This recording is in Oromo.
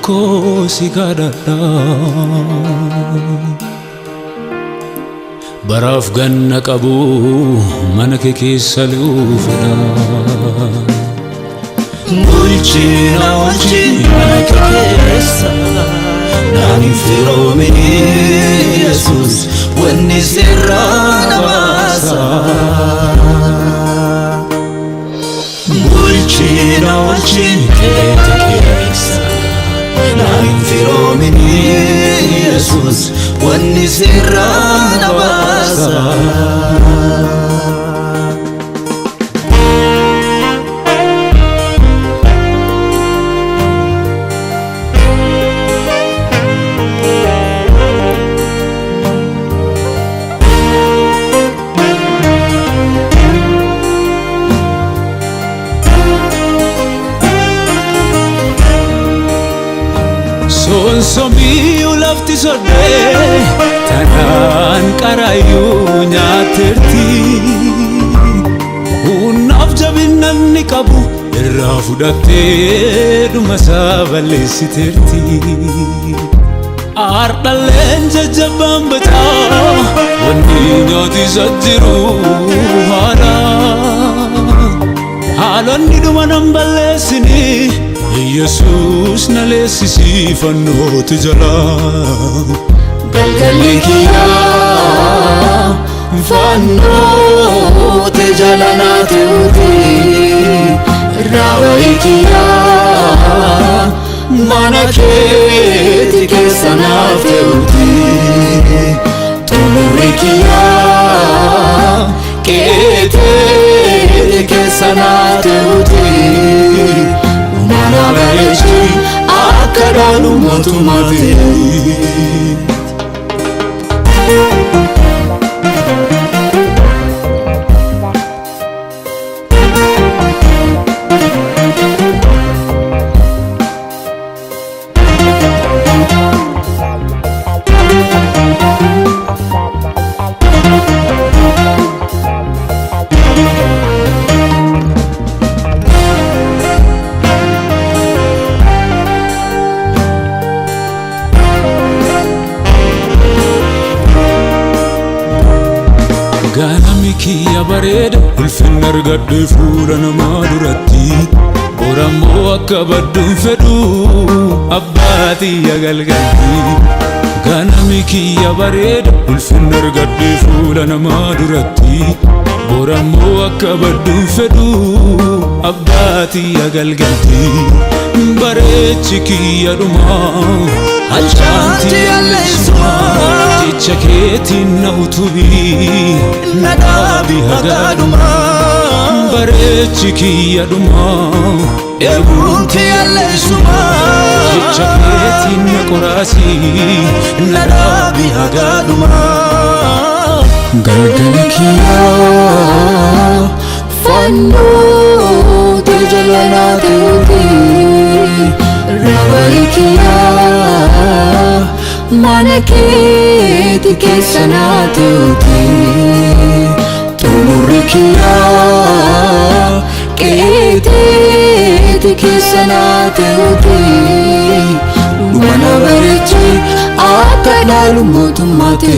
kosi kadada baraf ganna qabu manake keessa luufada bulchina manake keessa nani firomini Jesus wanni sirrana basa bulchina kete keessa nani firomini Jesus wanni sirrana basa Sonsomi ulafti sode tanan karayu nyaterti unaf jabinnan ni qabu irra fudatte duma sabalesiterti ardalen jajjaban bata wandi nyoti sajjiru hada halonni duma nambalesini Jesus nalesisi fanno tijala galgalikiya fanno tijala na tuti rawaikiya manake tike sanafte uti tulurikiya kete tike sanafte uti Navarechi akadalu motumate Ganamikiya bareda ulfin argadde fuula namaa duratti borammoo akka badduun fedhu abbaatiyya galgalti Ganamikiya bareda ulfin argadde fuula namaa duratti borammoo akka badduun fedhu abbaatiyya galgalti bareechi kiyya dhumaa halchaanti alleessumaa Chaketin na utubi nadabi hagaduma barechi kiya duma ebunti alesuma chaketin na korasi nadabi hagaduma galgalikiya fanno tejalana tuti rawaikiya manake tike sanate uti tulurikiya kete tike sanate uti Navarechi akadalu motumate